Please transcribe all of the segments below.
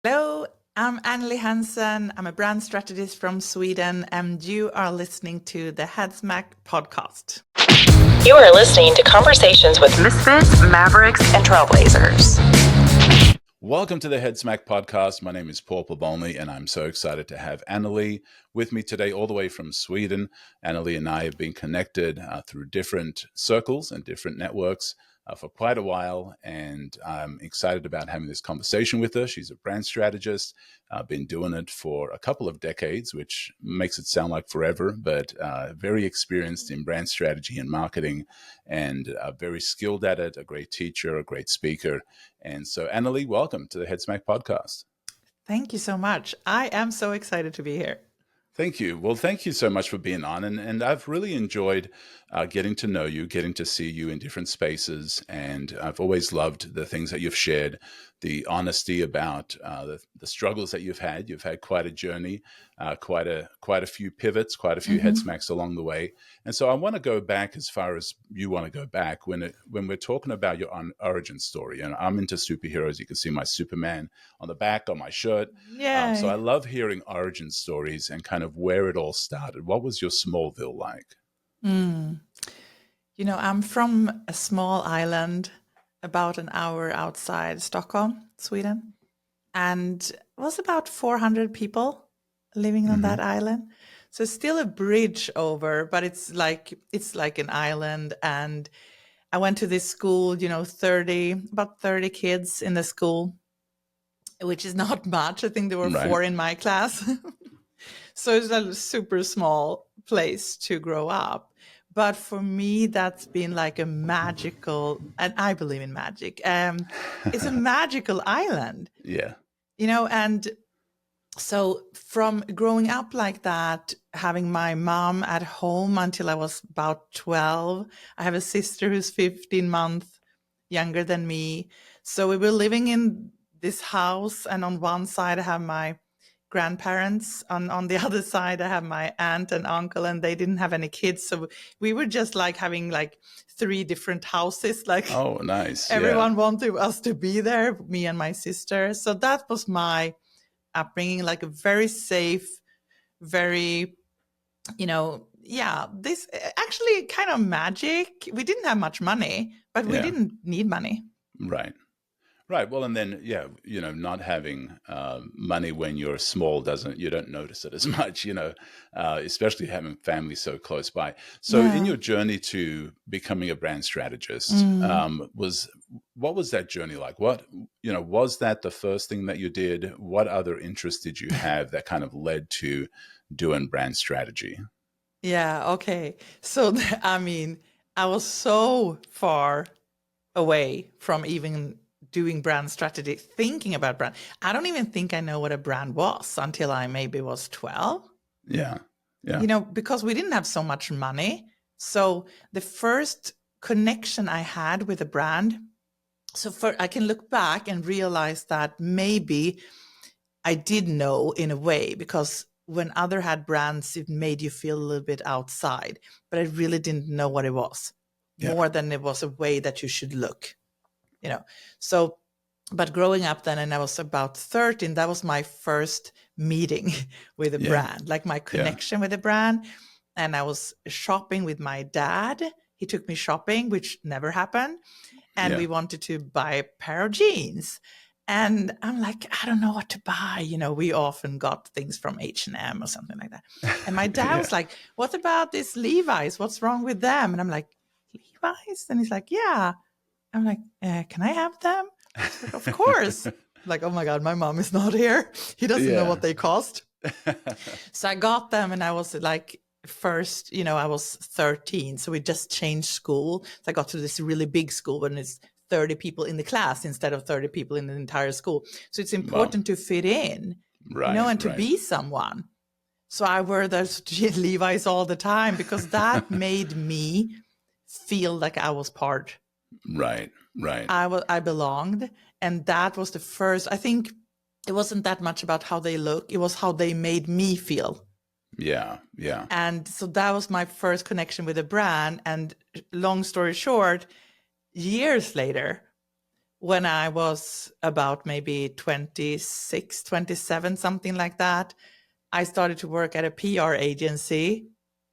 Hello, I'm Anneli Hansson. I'm a brand strategist from Sweden, and you are listening to the Headsmack podcast. You are listening to conversations with misfits, mavericks, and trailblazers. Welcome to the Headsmack podcast. My name is Paul Pabolny, and I'm so excited to have Anneli with me today, all the way from Sweden. Anneli and I have been connected through different circles and different networks for quite a while, and I'm excited about having this conversation with her. She's a brand strategist, been doing it for a couple of decades, which makes it sound like forever, but very experienced in brand strategy and marketing, and very skilled at it, a great teacher, a great speaker. And so, Anneli, welcome to the Headsmack podcast. Thank you so much. I am so excited to be here. Thank you. Well, thank you so much for being on. And I've really enjoyed getting to know you, getting to see you in different spaces. And I've always loved the things that you've shared, the honesty about the struggles that you've had. You've had quite a journey, quite a few pivots, quite a few headsmacks along the way. And so I want to go back as far as you want to go back when we're talking about your origin story. And I'm into superheroes. You can see my Superman on the back on my shirt. So I love hearing origin stories and kind of where it all started. What was your Smallville like? You know, I'm from a small island about an hour outside Stockholm, Sweden. And it was about 400 people living on that island. So it's still a bridge over, but it's like an island. And I went to this school, you know, about 30 kids in the school, which is not much. I think there were 4 in my class. So it's a super small place to grow up. But for me, that's been like a magical, and I believe in magic. It's a magical island. Yeah. You know, and so from growing up like that, having my mom at home until I was about 12, I have a sister who's 15 months younger than me. So we were living in this house, and on one side I have my grandparents, on the other side I have my aunt and uncle, and they didn't have any kids, so we were just like having like 3 different houses. Like, oh, nice. Everyone wanted us to be there, me and my sister. So that was my upbringing, like a very safe, very, you know, this actually kind of magic. We didn't have much money, but we didn't need money. Right. Well, and then, you know, not having money when you're small you don't notice it as much, you know, especially having family so close by. So in your journey to becoming a brand strategist, what was that journey like? Was that the first thing that you did? What other interests did you have that kind of led to doing brand strategy? Yeah. Okay. So, I mean, I was so far away from even doing brand strategy, thinking about brand. I don't even think I know what a brand was until I maybe was 12. Yeah. You know, because we didn't have so much money. So the first connection I had with a brand, I can look back and realize that maybe I did know in a way, because when other had brands, it made you feel a little bit outside, but I really didn't know what it was, more than it was a way that you should look. You know, so, but growing up then, and I was about 13, that was my first meeting with a brand, like my connection with a brand. And I was shopping with my dad. He took me shopping, which never happened. And we wanted to buy a pair of jeans. And I'm like, I don't know what to buy. You know, we often got things from H&M or something like that. And my dad was like, what about this Levi's? What's wrong with them? And I'm like, Levi's? And he's like, yeah. I'm like, can I have them? Like, of course. Like, oh my God, my mom is not here. He doesn't know what they cost. So I got them, and I was like, first, you know, I was 13. So we just changed school. So I got to this really big school when it's 30 people in the class instead of 30 people in the entire school. So it's important to fit in, you know, and to be someone. So I wear those Levi's all the time, because that made me feel like I was part. Right. I belonged. And that was the first, I think it wasn't that much about how they look. It was how they made me feel. Yeah. And so that was my first connection with a brand. And long story short, years later, when I was about maybe 26, 27, something like that, I started to work at a PR agency.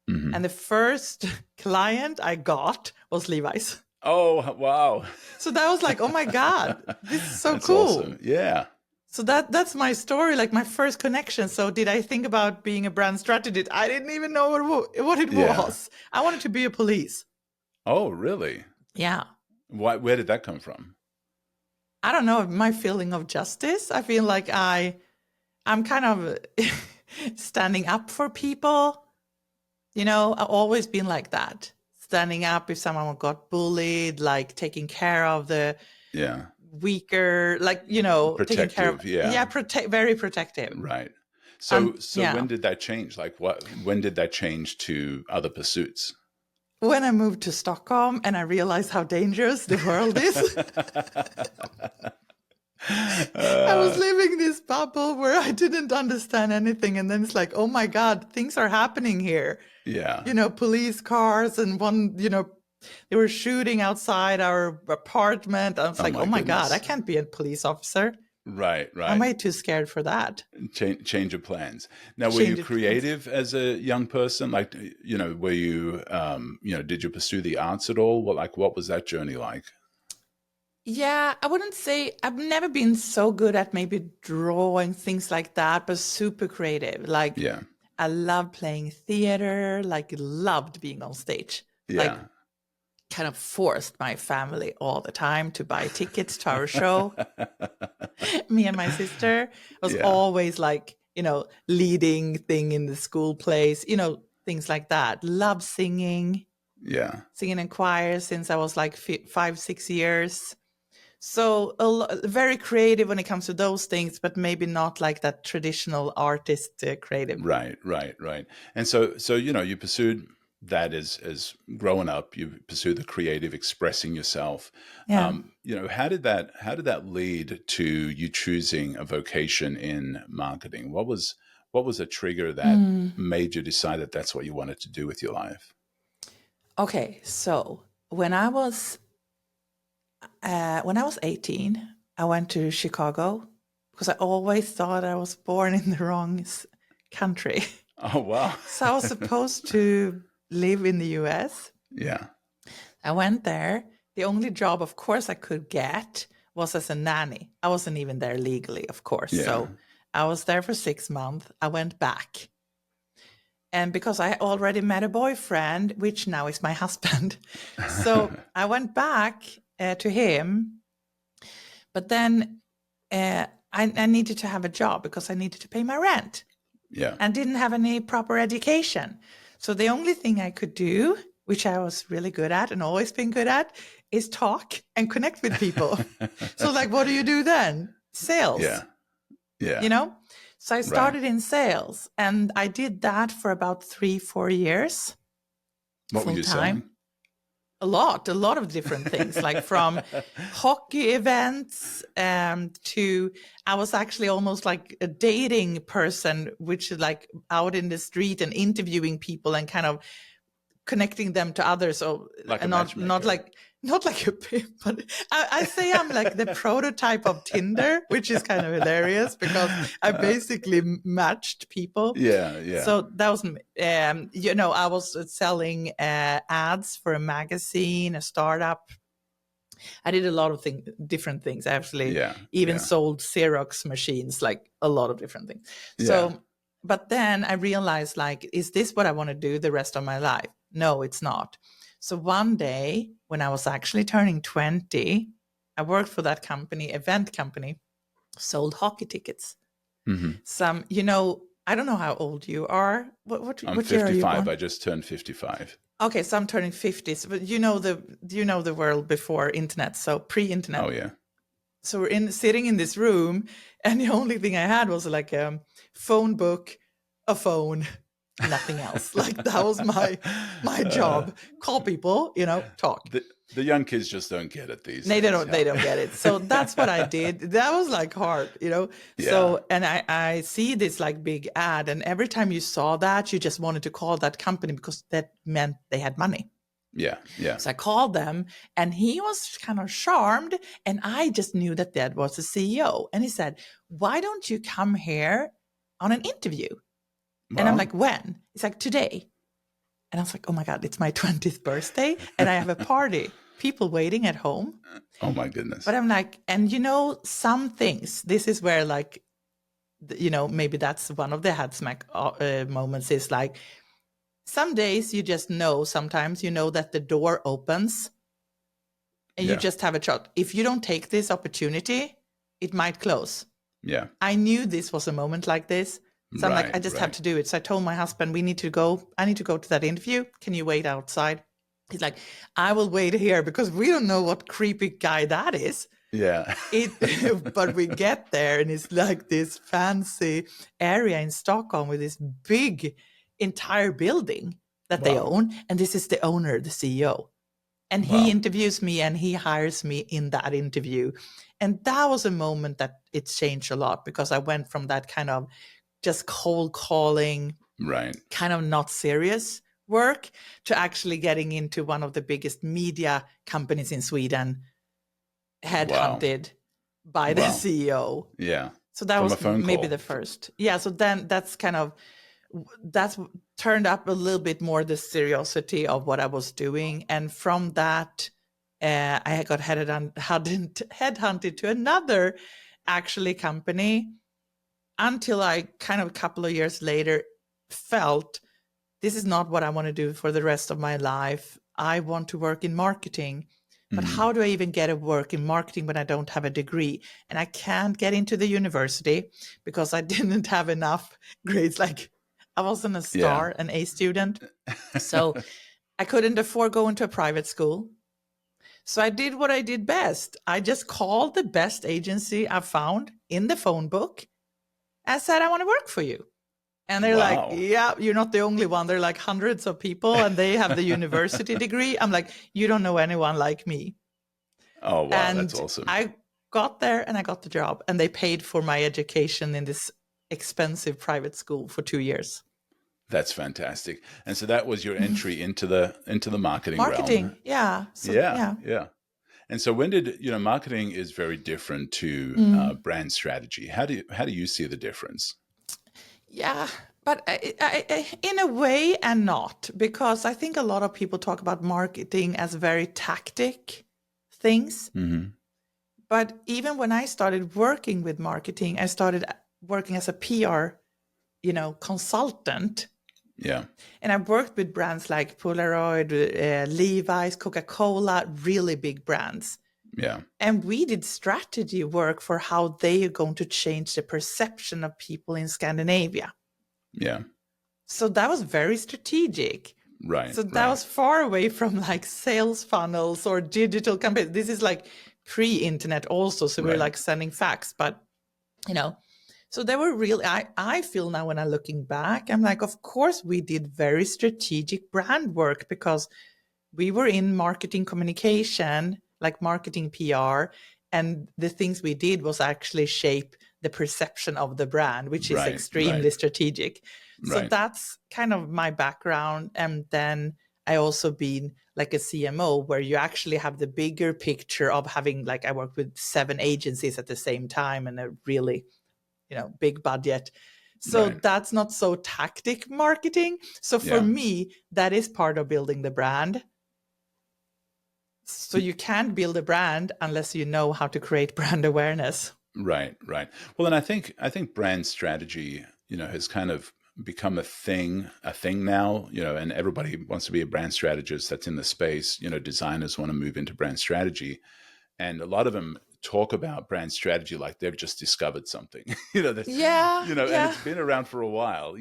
Mhm. And the first client I got was Levi's. Oh, wow. So that was like, oh my God, this is so That's cool. awesome. Yeah. So that's my story, like my first connection. So did I think about being a brand strategist? I didn't even know what it Yeah. was. I wanted to be a police. Oh, really? Yeah. Where did that come from? I don't know, my feeling of justice. I feel like I'm kind of standing up for people. You know, I've always been like that. Standing up if someone got bullied, like taking care of the Yeah. weaker, like, you know, taking care of, Protective. Yeah. yeah, very protective. Right. So Yeah. when did that change? Like when did that change to other pursuits? When I moved to Stockholm and I realized how dangerous the world is, I was living this bubble where I didn't understand anything. And then it's like, oh my God, things are happening here. Yeah. You know, police cars and one, you know, they were shooting outside our apartment. I was Oh like, my oh my God, I goodness. can't be a police officer. Right, I'm right. way too scared for that. Change of plans. Now, were you Change it. creative as a young person? Like, were you, did you pursue the arts at all? What was that journey like? Yeah, I wouldn't say I've never been so good at maybe drawing things like that, but super creative. Like Yeah, I love playing theater, like loved being on stage. Like yeah. kind of forced my family all the time to buy tickets to our show. Me and my sister was Yeah, always like, you know, leading thing in the school plays, you know, things like that. Love singing, yeah. singing in choir since I was like 5, 6 years. So very creative when it comes to those things, but maybe not like that traditional artist creative. Right, right, right. And so you pursued that as growing up. You pursued the creative, expressing yourself. Yeah. How did that lead to you choosing a vocation in marketing? What was a trigger that Mm. made you decide that that's what you wanted to do with your life? Okay, so when I was 18, I went to Chicago because I always thought I was born in the wrong country. Oh, wow. So I was supposed to live in the US. Yeah, I went there. The only job, of course, I could get was as a nanny. I wasn't even there legally, of course. yeah, So I was there for 6 months. I went back. And because I already met a boyfriend, which now is my husband. So I went back to him. But then I needed to have a job because I needed to pay my rent yeah. and didn't have any proper education. So the only thing I could do, which I was really good at and always been good at, is talk and connect with people. So like, what do you do then? Sales, Yeah, yeah. you know? So I Right. started in sales and I did that for about 3, 4 years, What were full you time. selling? A lot of different things, like from hockey events to I was actually almost like a dating person, which is like out in the street and interviewing people and kind of connecting them to others. So Like a and not matchmaker. not like a pimp, but I say I'm like the prototype of Tinder, which is kind of hilarious because I basically matched people. Yeah, yeah. So that was, I was selling ads for a magazine, a startup. I did a lot of different things. I actually Yeah, even yeah, sold Xerox machines, like a lot of different things. yeah, So, but then I realized, like, is this what I want to do the rest of my life? No, it's not. So one day when I was actually turning 20, I worked for that company, event company, sold hockey tickets. hmm. Some, I don't know how old you are. I'm What year are you 55. born? I just turned 55. Okay, so I'm turning 50. So, but you know the world before internet, so pre-internet. Oh, yeah. So we're sitting in this room, and the only thing I had was like a phone book, a phone, nothing else. Like that was my job. Call people, talk. The young kids just don't get it these They days. don't they don't get it. So that's what I did. That was like hard. Yeah. So and I see this like big ad, and every time you saw that, you just wanted to call that company because that meant they had money. Yeah. Yeah. So I called them, and he was kind of charmed. And I just knew that was the CEO. And he said, "Why don't you come here on an interview?" And I'm Well, like, "When?" He's like, "Today." And I was like, "Oh my God, it's my 20th birthday and I have a party, people waiting at home." oh my goodness. But I'm like, and some things, this is where like, maybe that's one of the head smack moments, is like, some days you just know, sometimes that the door opens and you Yeah. just have a shot. If you don't take this opportunity, it might close. Yeah. I knew this was a moment like this. So I'm like, Right. I just have Right. to do it. So I told my husband, I need to go to that interview. Can you wait outside? He's like, "I will wait here," because we don't know what creepy guy that is. Yeah. But we get there, and it's like this fancy area in Stockholm with this big entire building that they Wow. own. And this is the owner, the CEO. And he Wow. interviews me and he hires me in that interview. And that was a moment that it changed a lot, because I went from that kind of just cold calling, Right. kind of not serious work, to actually getting into one of the biggest media companies in Sweden, Wow. headhunted by the Wow. CEO. Yeah. So that From a was phone maybe call. the first. Yeah. So then that's turned up a little bit more the seriosity of what I was doing. And from that, I got headhunted to another actually company, until I kind of a couple of years later felt this is not what I want to do for the rest of my life. I want to work in marketing. But Mhm. how do I even get a work in marketing when I don't have a degree? And I can't get into the university because I didn't have enough grades. Like, I wasn't a Yeah. star, an A student. So I couldn't afford going to a private school. So I did what I did best. I just called the best agency I found in the phone book and said, "I want to work for you." And they're like, Wow. "Yeah, you're not the only one. There are like hundreds of people and they have the university degree." I'm like, "You don't know anyone like me." Oh, wow. That's And awesome. I got there and I got the job, and they paid for my education in this expensive private school for 2 years. That's fantastic. And so that was your entry into the marketing realm. Marketing. Yeah. So, Yeah. yeah. Yeah. And so when did, marketing is very different to brand strategy. How do you see the difference? Yeah, but in a way and not, because I think a lot of people talk about marketing as very tactic things. Hmm. But even when I started working with marketing, I started working as a PR, consultant. Yeah. And I worked with brands like Polaroid, Levi's, Coca-Cola, really big brands. Yeah. And we did strategy work for how they are going to change the perception of people in Scandinavia. Yeah. So that was very strategic. Right. So that Right. was far away from like sales funnels or digital campaigns. This is like pre-internet also. So we're Right. like sending fax, but so they were really, I feel now when I'm looking back, I'm like, of course we did very strategic brand work, because we were in marketing communication, like marketing PR, and the things we did was actually shape the perception of the brand, which is Right. extremely Right. strategic. So Right. that's kind of my background. And then I also been like a CMO, where you actually have the bigger picture of having, like, I worked with 7 agencies at the same time and a really, big budget. So Right. that's not so tactic marketing. So for Yeah. me, that is part of building the brand. So you can't build a brand unless you know how to create brand awareness. Right, right. Well, and I think brand strategy, has kind of become a thing now, and everybody wants to be a brand strategist that's in the space. Designers want to move into brand strategy, and a lot of them talk about brand strategy like they've just discovered something, that, Yeah, and yeah. it's been around for a while,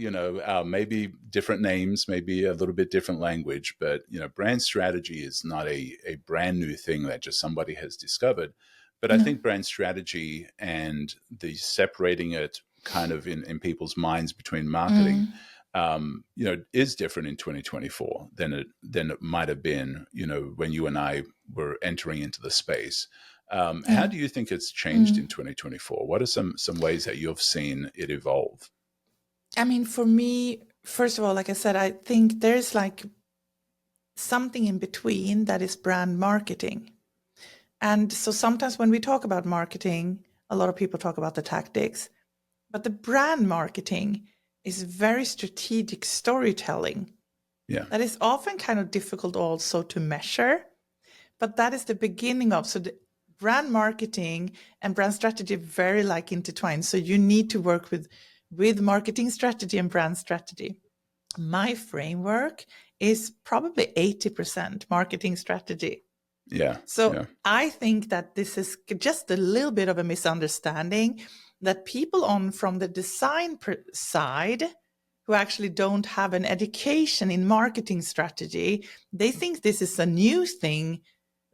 maybe different names, maybe a little bit different language, but, brand strategy is not a brand new thing that just somebody has discovered. But I No. think brand strategy and the separating it kind of in people's minds between marketing, Mm, is different in 2024 than it might have been, when you and I were entering into the space. How yeah. do you think it's changed in Mm. 2024? What are some ways that you've seen it evolve? I mean, for me, first of all, like I said, I think there's like something in between that is brand marketing. And so sometimes when we talk about marketing, a lot of people talk about the tactics, but the brand marketing is very strategic storytelling. Yeah. That is often kind of difficult also to measure, but that is the beginning of. So the brand marketing and brand strategy are very like intertwined. So you need to work with marketing strategy and brand strategy. My framework is probably 80% marketing strategy. Yeah. So Yeah. I think that this is just a little bit of a misunderstanding that people on from the design side who actually don't have an education in marketing strategy, they think this is a new thing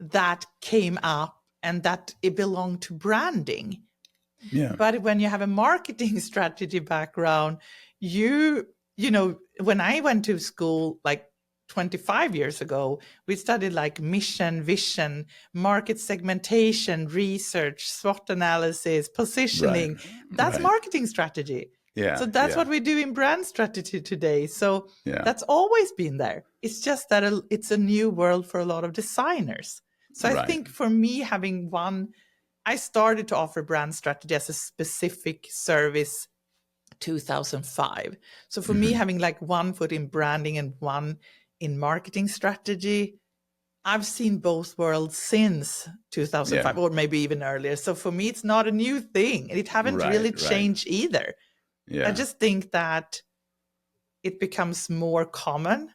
that came up and that it belonged to branding. Yeah. But when you have a marketing strategy background, you know, when I went to school like 25 years ago, we studied like mission, vision, market segmentation, research, SWOT analysis, Right. positioning. That's Right. marketing strategy. Yeah. So that's Yeah. what we do in brand strategy today. So Yeah. that's always been there. It's just that it's a new world for a lot of designers. So I Right. think for me, I started to offer brand strategy as a specific service 2005. So for me, having like one foot in branding and one in marketing strategy, I've seen both worlds since 2005, Yeah. or maybe even earlier. So for me, it's not a new thing. It haven't Right. really Right. changed either. I Yeah. just think that it becomes more common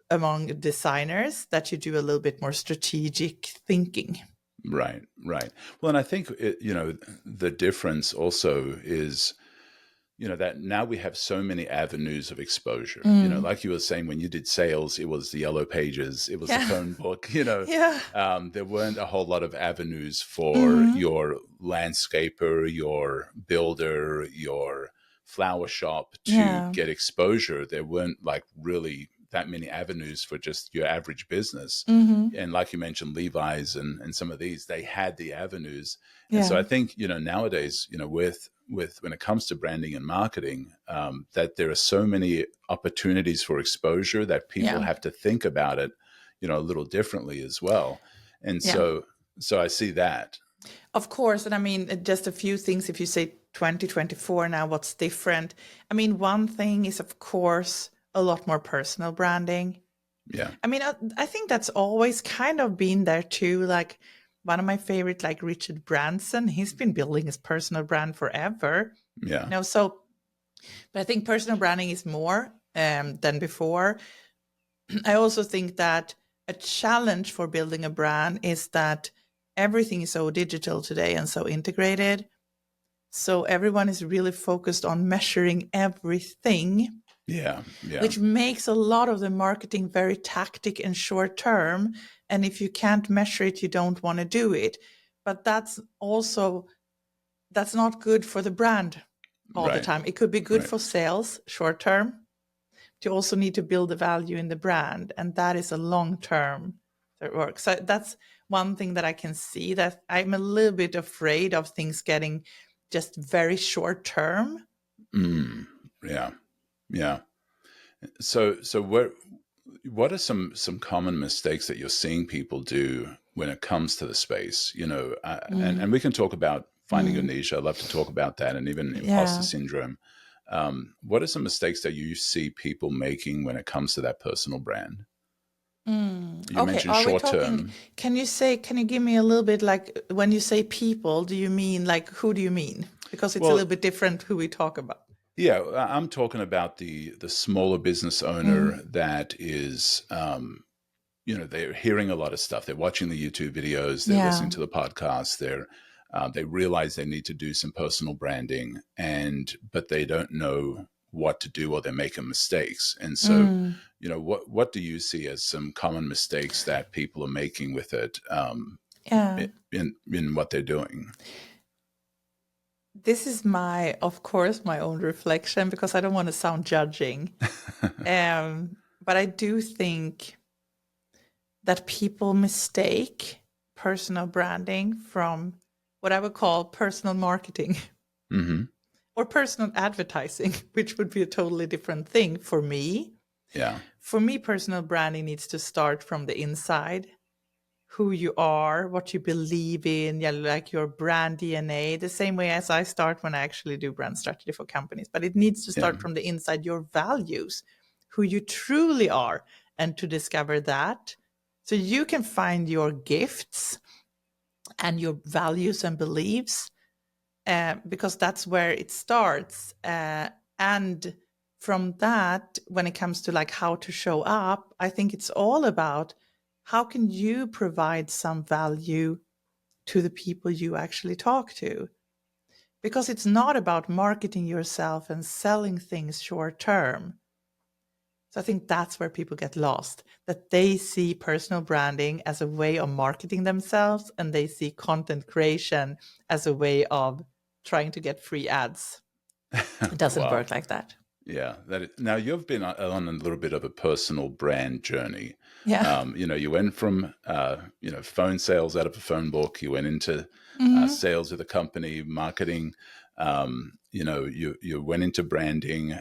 among designers that you do a little bit more strategic thinking. Right. Right. Well, and I think the difference also is, that now we have so many avenues of exposure. Like you were saying, when you did sales, it was the yellow pages, it was the Yeah. phone book. Yeah. There weren't a whole lot of avenues for Mhm. your landscaper, your builder, your flower shop to Yeah. get exposure. There weren't like really that many avenues for just your average business. Mhm. And like you mentioned, Levi's and some of these, they had the avenues. And so Yeah. I think, nowadays, with when it comes to branding and marketing, that there are so many opportunities for exposure that people Yeah. have to think about it, a little differently as well. And Yeah. so I see that. Of course. And I mean, just a few things. If you say 2024 now, what's different? I mean, one thing is, of course, a lot more personal branding. Yeah. I mean, I think that's always kind of been there too. Like one of my favorite, like Richard Branson, he's been building his personal brand forever. Yeah. So, but I think personal branding is more than before. I also think that a challenge for building a brand is that everything is so digital today and so integrated. So everyone is really focused on measuring everything, Yeah. Yeah. which makes a lot of the marketing very tactic and short term. And if you can't measure it, you don't want to do it. But that's not good for the brand all the Right. time. It could be good Right. for sales short term. You also need to build the value in the brand, and that is a long term work. So that's one thing that I can see, that I'm a little bit afraid of things getting just very short term. Yeah. Yeah. So what are some common mistakes that you're seeing people do when it comes to the space? And we can talk about finding your niche. I'd love to talk about that, and even imposter Yeah. syndrome. What are some mistakes that you see people making when it comes to that personal brand? You Okay, mentioned are we short talking, term. can you give me a little bit, like when you say people, do you mean like, who do you mean? Because it's a Well, little bit different who we talk about. yeah, I'm talking about the smaller business owner that is, they're hearing a lot of stuff. They're watching the YouTube videos. They're Yeah. listening to the podcasts. They realize they need to do some personal branding, but they don't know what to do, or they're making mistakes. And so, what do you see as some common mistakes that people are making with it, Yeah. in what they're doing? This is of course, my own reflection, because I don't want to sound judging. But I do think that people mistake personal branding from what I would call personal marketing Mm-hmm. or personal advertising, which would be a totally different thing for me. Yeah. For me, personal branding needs to start from the inside. Who you are, what you believe in, yeah, like your brand DNA, the same way as I start when I actually do brand strategy for companies. But it needs to Yeah. start from the inside, your values, who you truly are, and to discover that. So you can find your gifts and your values and beliefs, because that's where it starts. And from that, when it comes to like how to show up, I think it's all about how can you provide some value to the people you actually talk to? Because it's not about marketing yourself and selling things short term. So I think that's where people get lost, that they see personal branding as a way of marketing themselves, and they see content creation as a way of trying to get free ads. It doesn't Wow. work like that. Yeah, now you've been on a little bit of a personal brand journey. Yeah. You went from phone sales out of a phone book. You went into Mhm. sales with a company, marketing. You went into branding.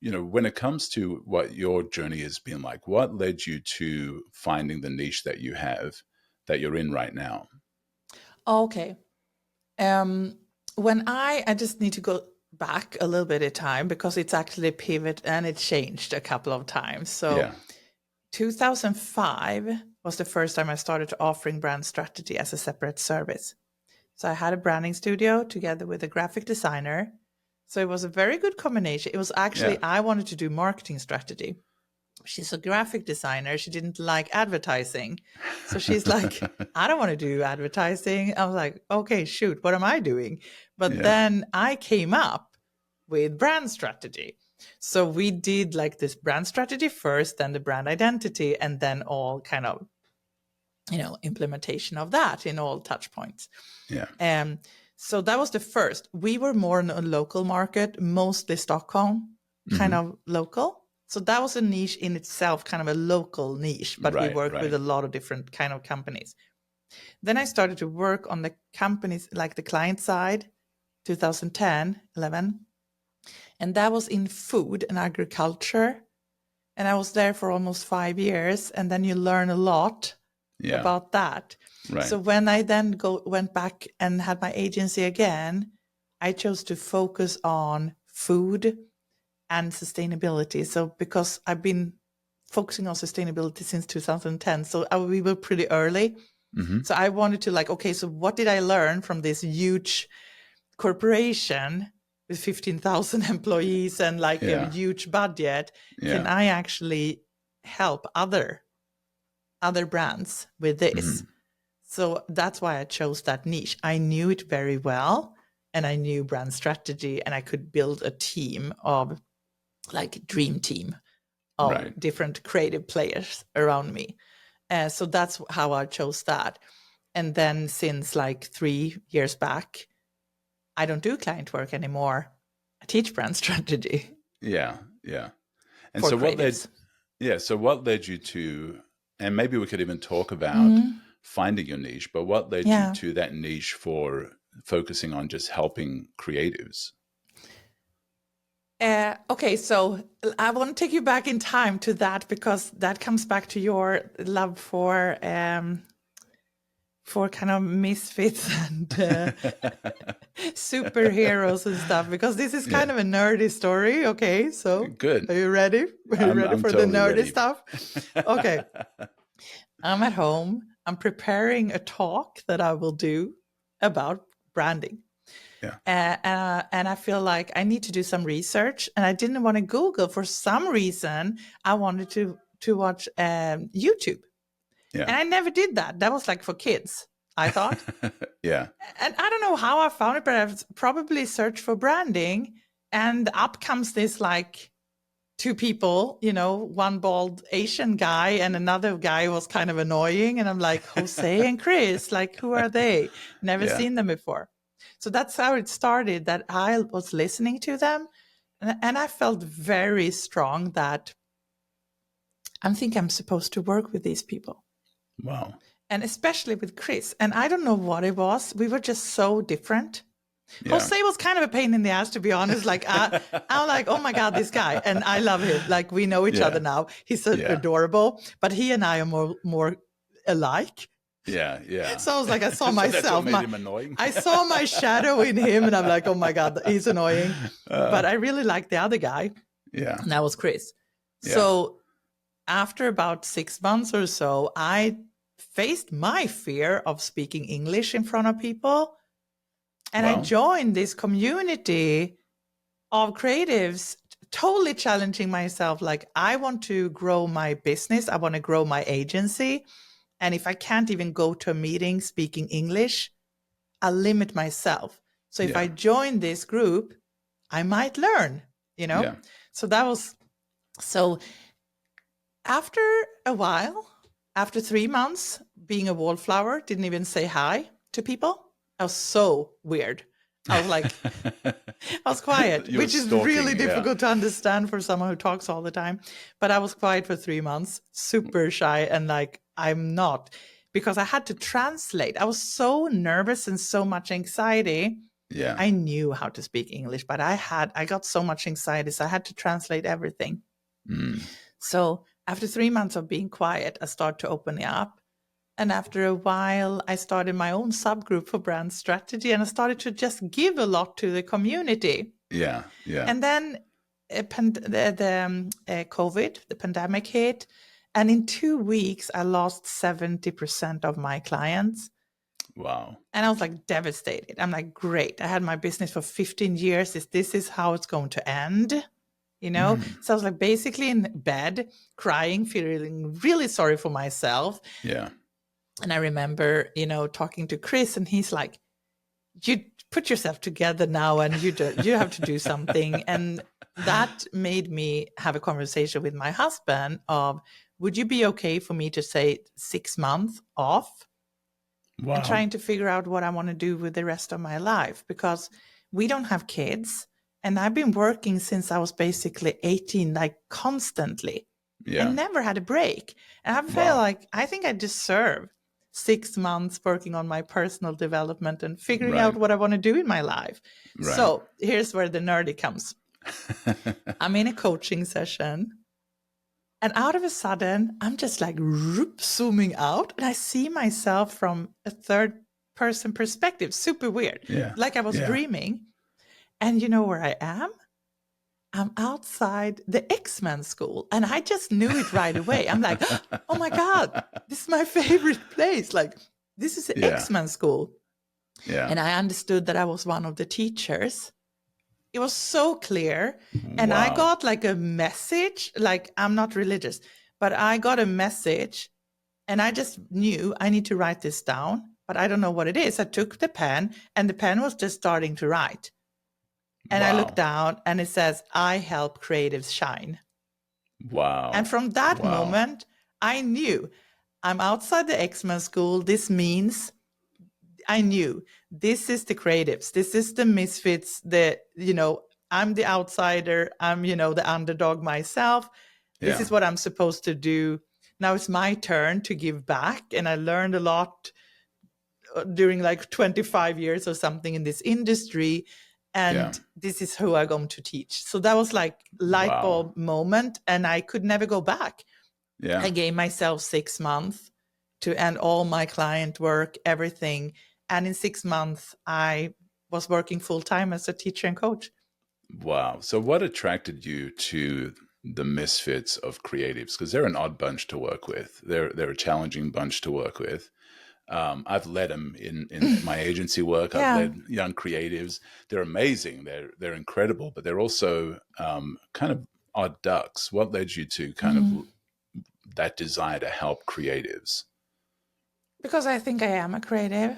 When it comes to what your journey has been like, what led you to finding the niche that you have, that you're in right now? Okay. When I just need to go back a little bit of time because it's actually a pivot and it changed a couple of times. So Yeah, 2005 was the first time I started offering brand strategy as a separate service. So I had a branding studio together with a graphic designer. So it was a very good combination. It was actually, yeah, I wanted to do marketing strategy. She's a graphic designer. She didn't like advertising. So she's like, I don't want to do advertising. I was like, okay, shoot, what am I doing? But yeah, then I came up with brand strategy. So we did like this brand strategy first, then the brand identity, and then all kind of, implementation of that in all touch points. yeah. Um, so that was the first. We were more in a local market, mostly Stockholm, kind Hmm. of local. So that was a niche in itself, kind of a local niche, but we Right, worked with right. a lot of different kind of companies. Then I started to work on the companies, like the client side, 2010, 11. And that was in food and agriculture. And I was there for almost 5 years. And then you learn a lot Yeah, about that. right. So when I then went back and had my agency again, I chose to focus on food and sustainability. So because I've been focusing on sustainability since 2010, so we were pretty early. Hmm. So I wanted to like, okay, so what did I learn from this huge corporation with 15,000 employees and like a Yeah, huge budget? Can yeah. I actually help other brands with this? Hmm. So that's why I chose that niche. I knew it very well, and I knew brand strategy, and I could build a team of like dream team of Right. different creative players around me. So that's how I chose that. And then since like 3 years back, I don't do client work anymore. I teach brand strategy Yeah, yeah. And for so what led creatives. yeah, so what led you to, and maybe we could even talk about Mhm. finding your niche, but what led you Yeah. to that niche for focusing on just helping creatives? Okay, so I want to take you back in time to that because that comes back to your love for kind of misfits and superheroes and stuff. Because this is kind Yeah. of a nerdy story. Okay, so Good. are you ready? Are you ready I'm for the totally nerdy ready. stuff? Okay, I'm at home. I'm preparing a talk that I will do about branding. Yeah. And I feel like I need to do some research, and I didn't want to Google for some reason. I wanted to watch YouTube, Yeah. and I never did that. That was like for kids, I thought. Yeah. And I don't know how I found it, but I've probably searched for branding, and up comes this like two people, one bald Asian guy and another guy who was kind of annoying. And I'm like, Jose and Chris, like, who are they? Never Yeah. seen them before. So that's how it started, that I was listening to them. And I felt very strong that I think I'm supposed to work with these people. Wow. And especially with Chris. And I don't know what it was. We were just so different. Yeah. Jose was kind of a pain in the ass, to be honest. Like, I'm like, oh my God, this guy. And I love him. Like, we know each other now. He's adorable, but he and I are more alike. Yeah. Yeah. So I was like, I saw So myself. that's what made him annoying. I saw my shadow in him, and I'm like, oh my God, he's annoying. But I really liked the other guy. Yeah. And that was Chris. Yeah. So after about 6 months or so, I faced my fear of speaking English in front of people. And I joined this community of creatives, totally challenging myself. Like, I want to grow my business. I want to grow my agency. And if I can't even go to a meeting speaking English, I'll limit myself. So if I join this group, I might learn, you know? Yeah. So that was, so after a while, after 3 months being a wallflower, didn't even say hi to people. I was so weird. I was like, I was quiet, which is really difficult to understand for someone who talks all the time. But I was quiet for 3 months, super shy. And like, I'm not, because I had to translate. I was so nervous and so much anxiety. Yeah. I knew how to speak English, but I got so much anxiety. So I had to translate everything. So after 3 months of being quiet, I started to open up. And after a while, I started my own subgroup for brand strategy, and I started to just give a lot to the community. Yeah. Yeah. And then COVID, the pandemic hit. And in 2 weeks, I lost 70% of my clients. Wow. And I was like devastated. I'm like, great. I had my business for 15 years. This is how it's going to end. You know, so I was like basically in bed, crying, feeling really sorry for myself. Yeah. And I remember, you know, talking to Chris, and he's like, you put yourself together now, and you have to do something. And that made me have a conversation with my husband of, would you be okay for me to say 6 months off? Wow. And trying to figure out what I want to do with the rest of my life, because we don't have kids. And I've been working since I was basically 18, like constantly, and never had a break. And I feel like I think I deserve 6 months working on my personal development and figuring out what I want to do in my life. Right. So here's where the nerdy comes. I'm in a coaching session, and out of a sudden, I'm just like zooming out, and I see myself from a third person perspective. Super weird. Yeah. Like I was dreaming. And you know where I am? I'm outside the X-Men school. And I just knew it right away. I'm like, oh my God, this is my favorite place. Like, this is the X-Men school. Yeah. And I understood that I was one of the teachers. It was so clear. And I got like a message, like, I'm not religious, but I got a message, and I just knew I need to write this down, but I don't know what it is. I took the pen, and the pen was just starting to write. And I looked down, and it says, I help creatives shine. Wow. And from that moment, I knew I'm outside the X-Men school. This means I knew this is the creatives. This is the misfits. I'm the outsider. I'm, the underdog myself. This is what I'm supposed to do. Now it's my turn to give back. And I learned a lot during like 25 years or something in this industry. And this is who I'm going to teach. So that was like light bulb moment, and I could never go back. Yeah. I gave myself 6 months to end all my client work, everything. And in 6 months, I was working full time as a teacher and coach. Wow. So what attracted you to the misfits of creatives? Because they're an odd bunch to work with. They're a challenging bunch to work with. I've led them in my agency work. I've led young creatives. They're amazing. They're incredible, but they're also kind of odd ducks. What led you to kind of that desire to help creatives? Because I think I am a creative.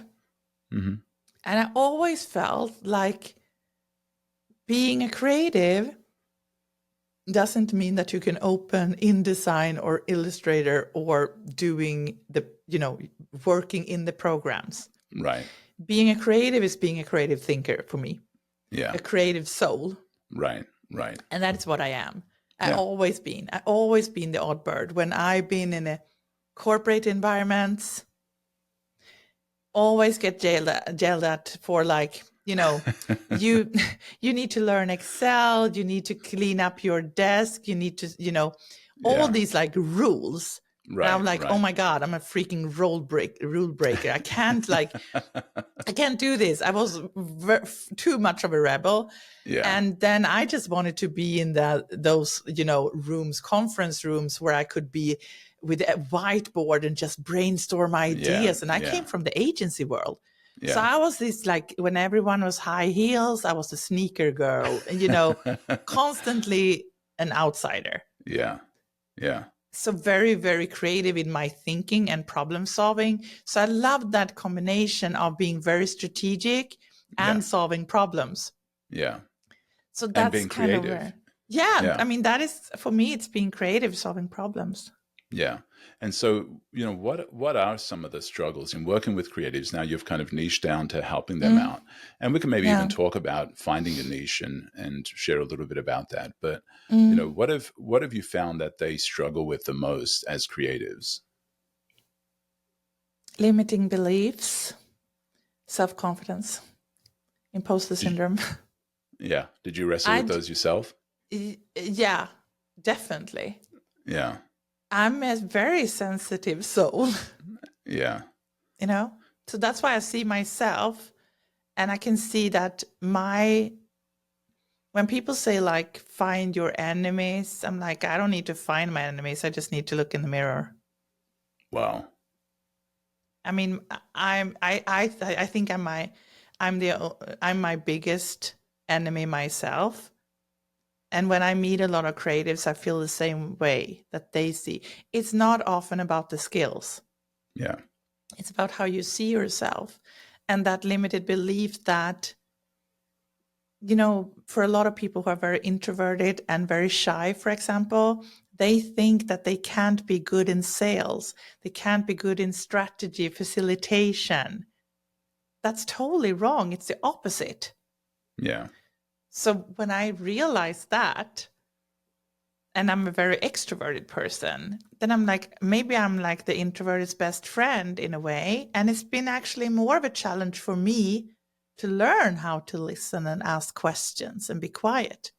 And I always felt like being a creative doesn't mean that you can open InDesign or Illustrator or doing the, working in the programs. Right. Being a creative is being a creative thinker for me. Yeah. A creative soul. Right. And that's what I am. I've always been the odd bird. When I've been in a corporate environments, always get yelled at for like, You know, you you need to learn Excel, you need to clean up your desk, you need to, all Yeah. these like rules. And I'm Right. like, oh Right. my God, I'm a freaking rule breaker. I can't do this. I was too much of a rebel. Yeah. And then I just wanted to be in those, rooms, conference rooms where I could be with a whiteboard and just brainstorm Yeah. ideas. And I came Yeah. from the agency world. So Yeah. I was this, like, when everyone was high heels, I was the sneaker girl, constantly an outsider. Yeah. Yeah. So very, very creative in my thinking and problem solving. So I loved that combination of being very strategic Yeah. and solving problems. Yeah. So And that's being kind of creative. where, yeah, Yeah. I mean, that is, for me, it's being creative, solving problems. Yeah. And so, what are some of the struggles in working with creatives? Now you've kind of niched down to helping them out. And we can maybe even Yeah. talk about finding a niche and share a little bit about that. But, Mm. what have you found that they struggle with the most as creatives? Limiting beliefs, self-confidence, imposter Did, syndrome. yeah. Did you wrestle I, with those yourself? yeah, definitely. Yeah. I'm a very sensitive soul, Yeah. So that's why I see myself, and I can see that when people say like, find your enemies, I'm like, I don't need to find my enemies. I just need to look in the mirror. Wow. I mean, I think I'm my biggest enemy myself. And when I meet a lot of creatives, I feel the same way that they see. It's not often about the skills. Yeah. It's about how you see yourself, and that limited belief that, for a lot of people who are very introverted and very shy, for example, they think that they can't be good in sales. They can't be good in strategy, facilitation. That's totally wrong. It's the opposite. Yeah. So when I realized that, and I'm a very extroverted person, then I'm like, maybe I'm like the introverted's best friend in a way. And it's been actually more of a challenge for me to learn how to listen and ask questions and be quiet.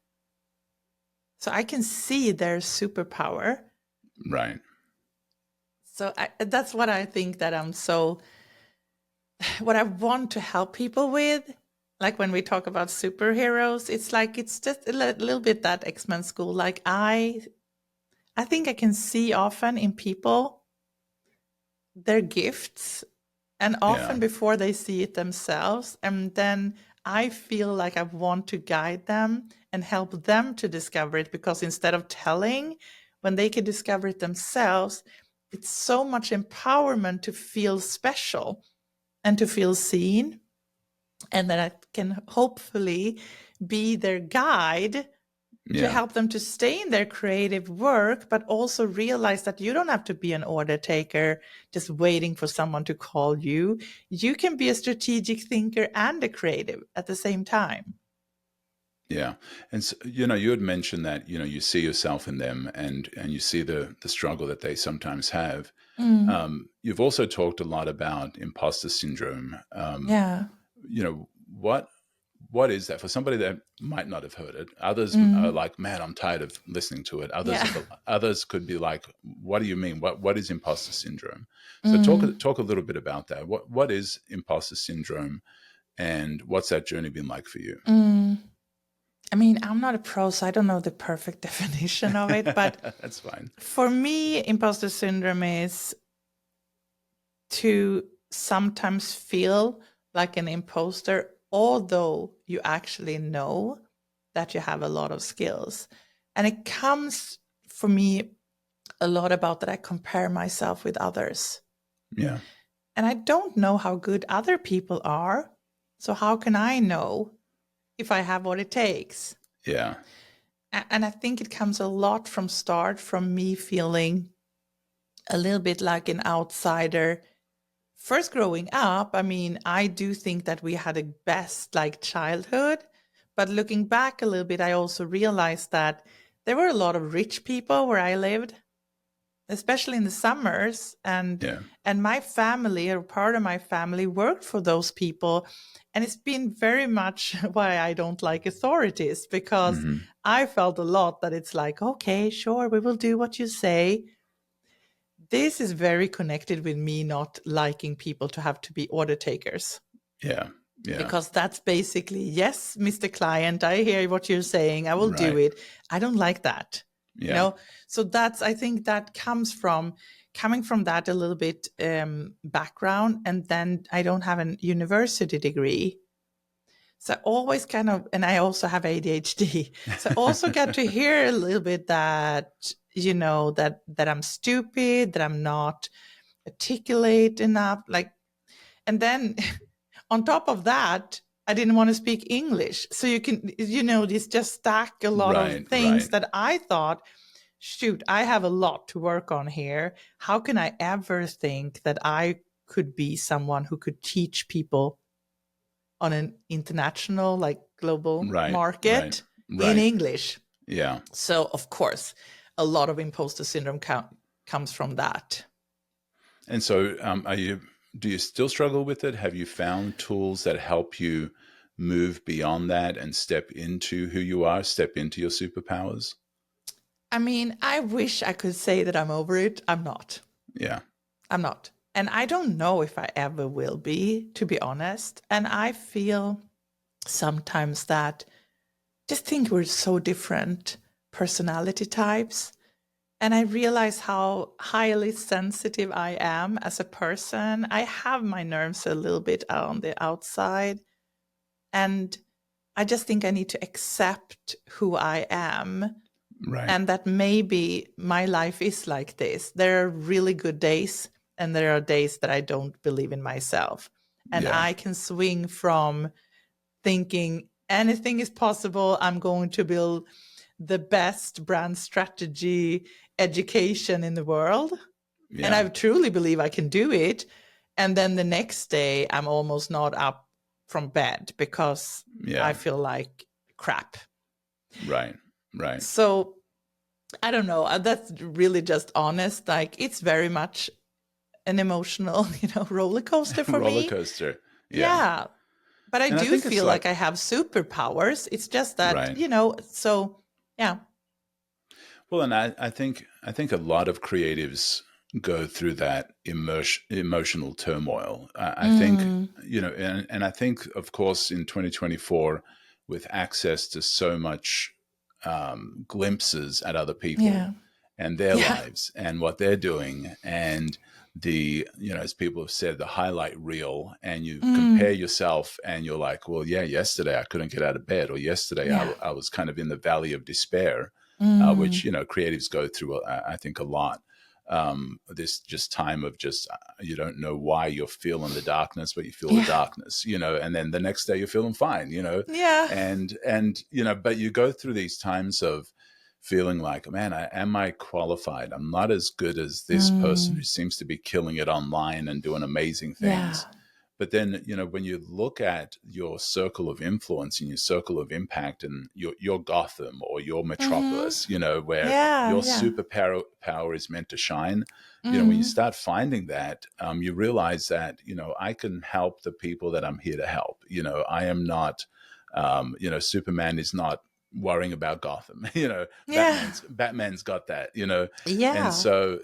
So I can see their superpower. Right. So that's what I think that what I want to help people with. Like when we talk about superheroes, it's like, it's just a little bit that X-Men school. Like I think I can see often in people their gifts, and often Yeah. before they see it themselves. And then I feel like I want to guide them and help them to discover it, because instead of telling, when they can discover it themselves, it's so much empowerment to feel special and to feel seen. And that I can hopefully be their guide to Yeah. help them to stay in their creative work, but also realize that you don't have to be an order taker just waiting for someone to call you. You can be a strategic thinker and a creative at the same time. Yeah. And so, you had mentioned that, you see yourself in them and you see the struggle that they sometimes have. You've also talked a lot about imposter syndrome. Yeah. What is that for somebody that might not have heard it? Others are like, man, I'm tired of listening to it. Yeah. Others could be like, what do you mean? What is imposter syndrome? So Mm. talk a little bit about that. What is imposter syndrome, and what's that journey been like for you? Mm. I mean, I'm not a pro, so I don't know the perfect definition of it. But That's fine. for me, imposter syndrome is to sometimes feel like an imposter, although you actually know that you have a lot of skills. And it comes for me a lot about that I compare myself with others. Yeah. And I don't know how good other people are. So how can I know if I have what it takes? Yeah. And I think it comes a lot from me feeling a little bit like an outsider. First, growing up, I mean, I do think that we had a best like childhood, but looking back a little bit, I also realized that there were a lot of rich people where I lived. especially in the summers. Yeah. And my family, or part of my family, worked for those people. And it's been very much why I don't like authorities, because Hmm. I felt a lot that it's like, okay, sure, we will do what you say. This is very connected with me not liking people to have to be order takers, Yeah. Yeah. because that's basically, yes, Mr. Client, I hear what you're saying, I will do Right. it. I don't like that. Yeah. So that's, I think that comes from coming from that a little bit background. And then I don't have a university degree, so I always kind of, and I also have ADHD, so I also get to hear a little bit that, that I'm stupid, that I'm not articulate enough, like. And then on top of that, I didn't want to speak English. So this just stack a lot of Right. things Right. that I thought, shoot, I have a lot to work on here. How can I ever think that I could be someone who could teach people on an international, like global Right. Right. market in Right. English? Yeah. So, of course, a lot of imposter syndrome comes from that. And so, do you still struggle with it? Have you found tools that help you move beyond that and step into who you are, step into your superpowers? I mean, I wish I could say that I'm over it. I'm not. Yeah. I'm not. And I don't know if I ever will be, to be honest. And I feel sometimes that, just think we're so different personality types. And I realize how highly sensitive I am as a person. I have my nerves a little bit on the outside. And I just think I need to accept who I am, Right. and that maybe my life is like this. There are really good days, and there are days that I don't believe in myself. And Yeah. I can swing from thinking anything is possible, I'm going to build the best brand strategy education in the world. And Yeah. I truly believe I can do it. And then the next day, I'm almost not up from bed because I Yeah. feel like crap. Right. Right. So I don't know. That's really just honest. Like, it's very much an emotional, roller coaster for Roller me. coaster. Yeah. Yeah. But I And I do think it's feel like like, I have superpowers. It's just that, right. so yeah. Well, and I think a lot of creatives go through that emotional turmoil. I think, Mm, and I think, of course, in 2024, with access to so much glimpses at other people yeah. and their Yeah. lives and what they're doing, and as people have said, the highlight reel, and you compare Mm, yourself and you're like, well, yeah, yesterday I couldn't get out of bed, or yesterday yeah. I was kind of in the valley of despair, which Mm, creatives go through, I think, a lot. This just time of just you don't know why you're feeling the darkness, but you feel the yeah. darkness, and then the next day you're feeling fine, Yeah. and but you go through these times of feeling like, man, am I qualified? I'm not as good as this person who Mm, seems to be killing it online and doing amazing yeah. things. But then, when you look at your circle of influence and your circle of impact and your Gotham or your Mm-hmm. Metropolis, where Yeah. your Yeah. superpower is meant to shine, when you Mm, start finding that, you realize that, I can help the people that I'm here to help. I am not, Superman is not worrying about Gotham. yeah. Batman's got that, and Yeah. so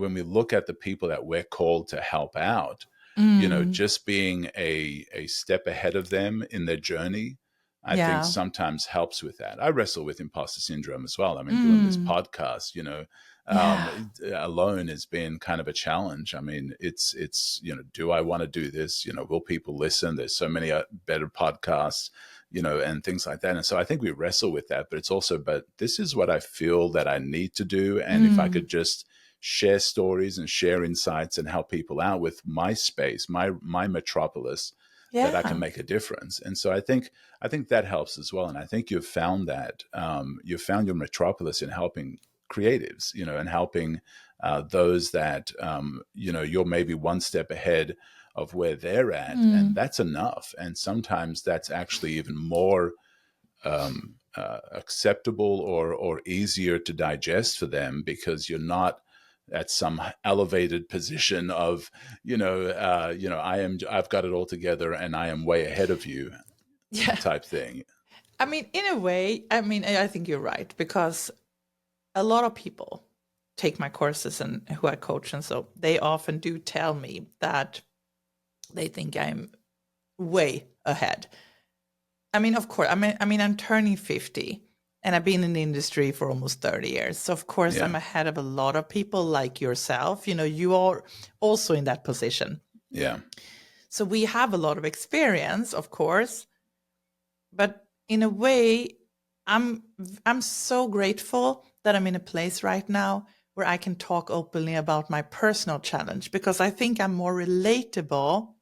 when we look at the people that we're called to help out, Mm, just being a step ahead of them in their journey, I think yeah. sometimes helps with that. I wrestle with imposter syndrome as well. I mean, doing this Mm, podcast, yeah. alone has been kind of a challenge. I mean, it's do I want to do this? Will people listen? There's so many better podcasts, and things like that. And so I think we wrestle with that, but it's also, but this is what I feel that I need to do. And if I Mm, could just share stories and share insights and help people out with my space, my metropolis, that I can yeah. make a difference. And so I think that helps as well. And I think you've found that you've found your metropolis in helping creatives, and helping those that you're maybe one step ahead of where they're at, and Mm, that's enough. And sometimes that's actually even more acceptable or easier to digest for them, because you're not at some elevated position of, I've got it all together and I am way ahead of you Yeah. type thing. I mean, in a way, I think you're right, because a lot of people take my courses and who I coach, and so they often do tell me that they think I'm way ahead. I mean, of course, I'm turning 50 and I've been in the industry for almost 30 years. So of course Yeah. I'm ahead of a lot of people like yourself. You are also in that position. Yeah. So we have a lot of experience, of course, but in a way, I'm so grateful that I'm in a place right now where I can talk openly about my personal challenge, because I think I'm more relatable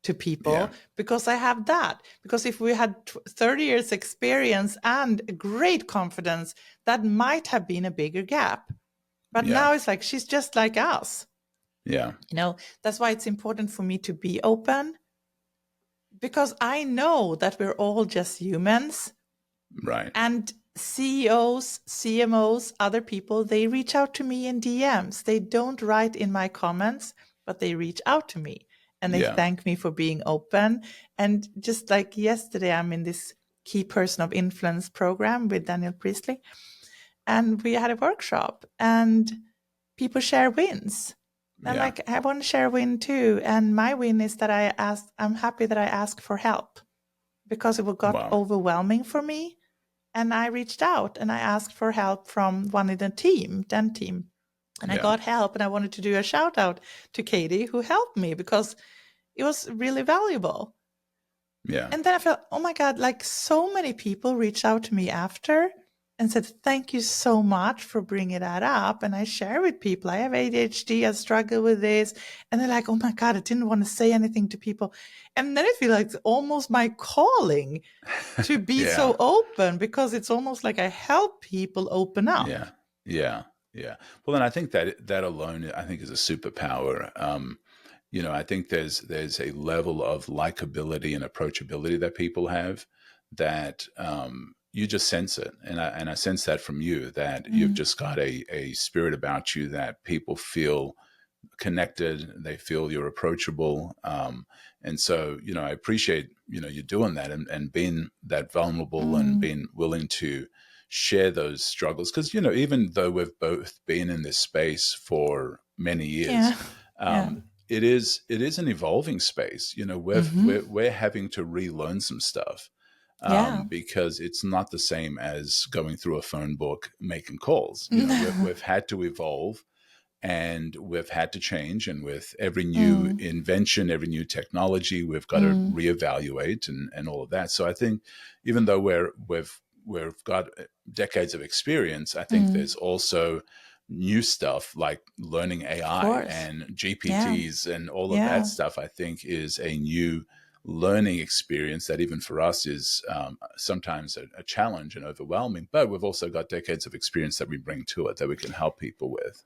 to people because I have that. Because if we had 30 years experience and great confidence, that might have been a bigger gap. But now it's like, she's just like us. Yeah. That's why it's important for me to be open, because I know that we're all just humans. Right. And CEOs, CMOs, other people, they reach out to me in DMs. They don't write in my comments, but they reach out to me and they thank me for being open. And just like yesterday, I'm in this key person of influence program with Daniel Priestley, and we had a workshop and people share wins. I'm like, I want to share a win too. And my win is that I'm happy that I asked for help, because it got overwhelming for me. And I reached out and I asked for help from one in the team. And I got help, and I wanted to do a shout out to Katie, who helped me, because it was really valuable. Yeah. And then I felt, oh my God, like so many people reached out to me after and said, thank you so much for bringing that up. And I share with people, I have ADHD, I struggle with this. And they're like, oh my God, I didn't want to say anything to people. And then I feel like it's almost my calling to be so open, because it's almost like I help people open up. Yeah. Well, and I think that alone, I think, is a superpower. I think there's a level of likability and approachability that people have that you just sense it, and I sense that from you, that you've just got a spirit about you that people feel connected, they feel you're approachable, and so I appreciate you doing that and being that vulnerable and being willing to share those struggles, because even though we've both been in this space for many years, it is an evolving space. We're having to relearn some stuff, because it's not the same as going through a phone book making calls. We've had to evolve, and we've had to change, and with every new invention, every new technology, we've got to reevaluate and all of that. So I think even though we've got decades of experience, I think there's also new stuff like learning AI and GPTs and all of that stuff. I think is a new learning experience that even for us is sometimes a challenge and overwhelming, but we've also got decades of experience that we bring to it that we can help people with.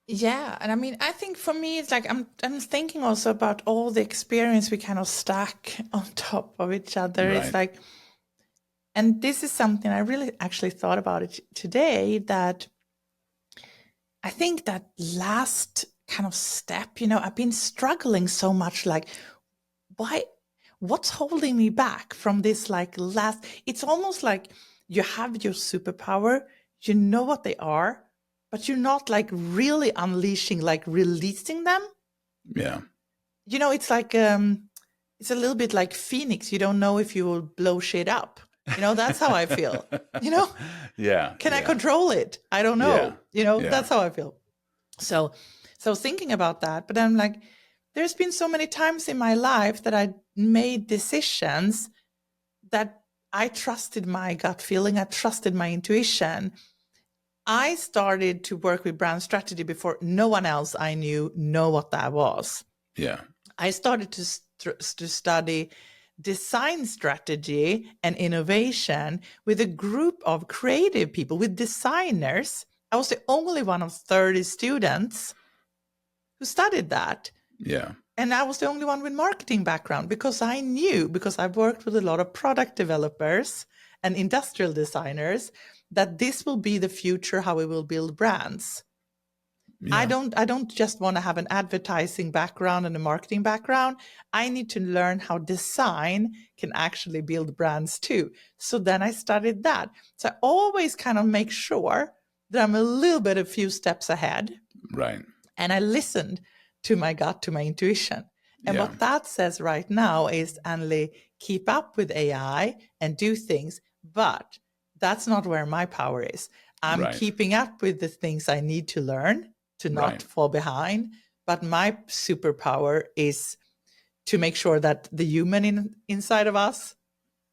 Yeah, and I mean, I think for me, it's like I'm thinking also about all the experience we kind of stack on top of each other. Right. It's like, and this is something I really actually thought about it today, that I think that last kind of step, I've been struggling so much, like, what's holding me back from this, like, it's almost like you have your superpower, you know what they are, but you're not like really unleashing, like releasing them. Yeah. It's like, it's a little bit like Phoenix. You don't know if you will blow shit up. That's how I feel, Yeah. Can I control it? I don't know. That's how I feel. So thinking about that, but I'm like, there's been so many times in my life that I made decisions that I trusted my gut feeling. I trusted my intuition. I started to work with brand strategy before no one else I knew know what that was. Yeah. I started to study design strategy and innovation with a group of creative people, with designers. I was the only one of 30 students who studied that. Yeah. And I was the only one with marketing background, because I've worked with a lot of product developers and industrial designers, that this will be the future, how we will build brands. I don't just want to have an advertising background and a marketing background. I need to learn how design can actually build brands too. So then I studied that. So I always kind of make sure that I'm a few steps ahead. Right. And I listened to my gut, to my intuition. And what that says right now is, Anneli, keep up with AI and do things, but that's not where my power is. I'm keeping up with the things I need to learn to not fall behind. But my superpower is to make sure that the human inside of us,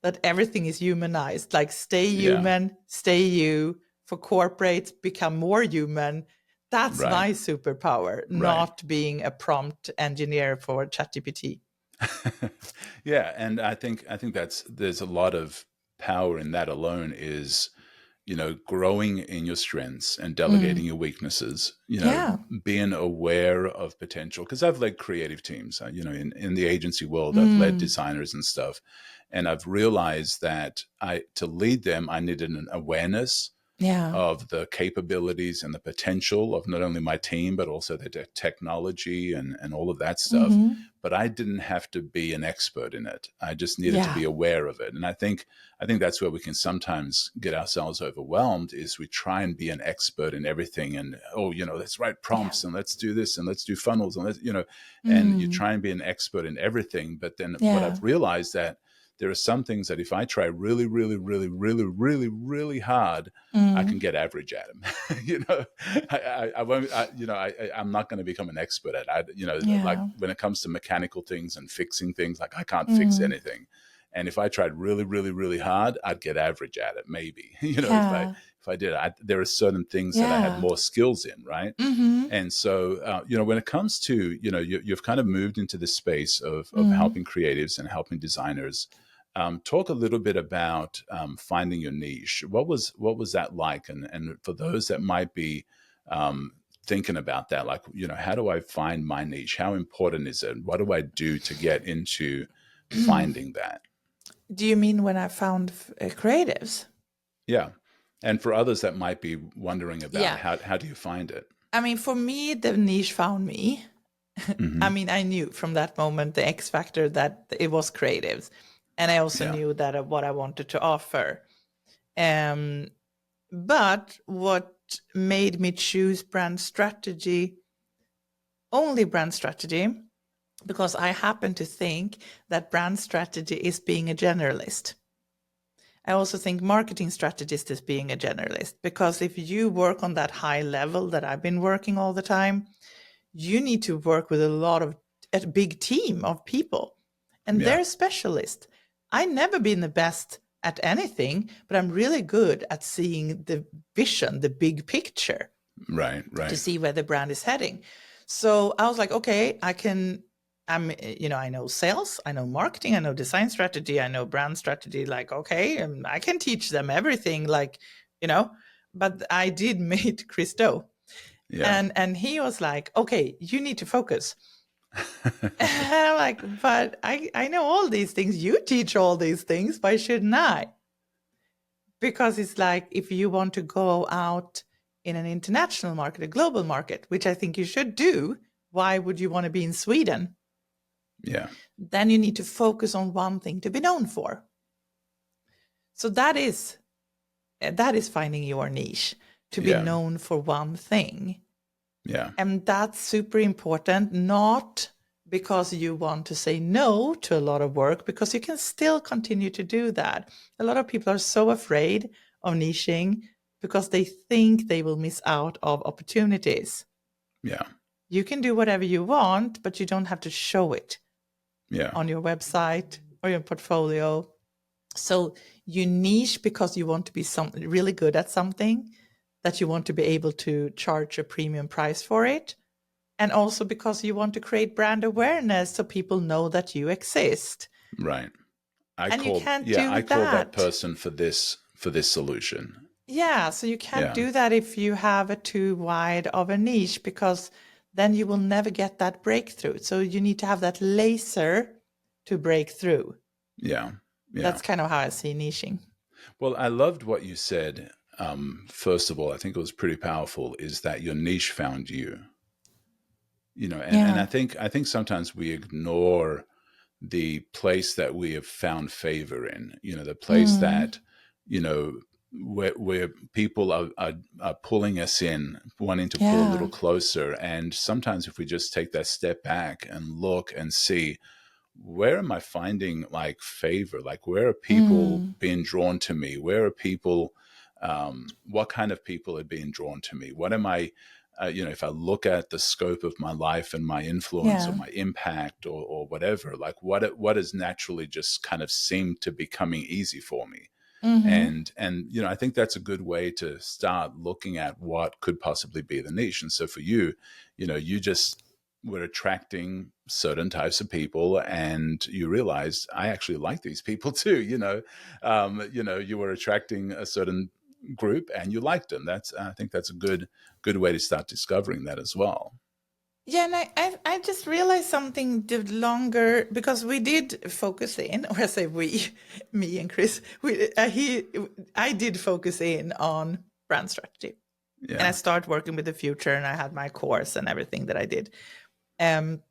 that everything is humanized, like stay human, stay you. For corporates, become more human. That's my superpower, not being a prompt engineer for ChatGPT. Yeah, and I think there's a lot of power in that alone, is, you know, growing in your strengths and delegating your weaknesses, you know, being aware of potential. Because I've led creative teams, you know, in the agency world, I've led designers and stuff. And I've realized that to lead them, I needed an awareness of the capabilities and the potential of not only my team, but also the technology and all of that stuff. But I didn't have to be an expert in it. I just needed to be aware of it. And I think that's where we can sometimes get ourselves overwhelmed, is we try and be an expert in everything. And, you know, let's write prompts and let's do this and let's do funnels and let's, you know, and you try and be an expert in everything. But then what I've realized, that there are some things that if I try really, really, really, really, really, really hard, I can get average at them. You know, I won't. I'm not going to become an expert at it. You know, like when it comes to mechanical things and fixing things, like I can't fix anything. And if I tried really, really, really hard, I'd get average at it. Maybe, you know, if I did, there are certain things that I had more skills in, right? And so, you know, when it comes to, you know, you've kind of moved into this space of helping creatives and helping designers. Talk a little bit about finding your niche. What was that like? And for those that might be thinking about that, like, you know, how do I find my niche? How important is it? What do I do to get into finding that? Do you mean when I found creatives? Yeah. And for others that might be wondering about how do you find it? I mean, for me, the niche found me. I mean, I knew from that moment, the X factor, that it was creatives. And I also knew that what I wanted to offer. But what made me choose only brand strategy, because I happen to think that brand strategy is being a generalist. I also think marketing strategist is being a generalist, because if you work on that high level that I've been working all the time, you need to work with a big team of people, and they're specialists. I've never been the best at anything, but I'm really good at seeing the vision, the big picture, right, to see where the brand is heading. So I was like, okay, I know sales, I know marketing, I know design strategy, I know brand strategy. Like, okay, I can teach them everything, like, you know. But I did meet Christo, and he was like, okay, you need to focus. And I'm like, but I know all these things. You teach all these things. Why shouldn't I? Because it's like, if you want to go out in an international market, a global market, which I think you should do, why would you want to be in Sweden? Yeah. Then you need to focus on one thing to be known for. So that is finding your niche, to be known for one thing. Yeah. And that's super important, not because you want to say no to a lot of work, because you can still continue to do that. A lot of people are so afraid of niching because they think they will miss out of opportunities. Yeah. You can do whatever you want, but you don't have to show it on your website or your portfolio. So you niche because you want to be really good at something, that you want to be able to charge a premium price for it. And also because you want to create brand awareness so people know that you exist. Right. You can't do that. I call that person for this solution. Yeah, so you can't do that if you have a too wide of a niche, because then you will never get that breakthrough. So you need to have that laser to break through. Yeah. That's kind of how I see niching. Well, I loved what you said first of all, I think it was pretty powerful, is that your niche found you. And Yeah. I think sometimes we ignore the place that we have found favor in, the place Mm. that, you know, where people are pulling us in, wanting to pull a Yeah. little closer. And sometimes if we just take that step back and look and see, where am I finding like favor? Like, where are people Mm. being drawn to me? Where are people, what kind of people are being drawn to me? What am I, if I look at the scope of my life and my influence or Yeah. my impact or whatever, like what has naturally just kind of seemed to be coming easy for me. Mm-hmm. And I think that's a good way to start looking at what could possibly be the niche. And so for you, you just were attracting certain types of people, and you realized, I actually like these people too. You were attracting a certain group and you liked them. I think that's a good way to start discovering that as well. Yeah, and I just realized something the longer, because we did focus in, or I say we, me and Chris, I did focus in on brand strategy, and I Yeah. started working with the future, and I had my course and everything that I did. Um,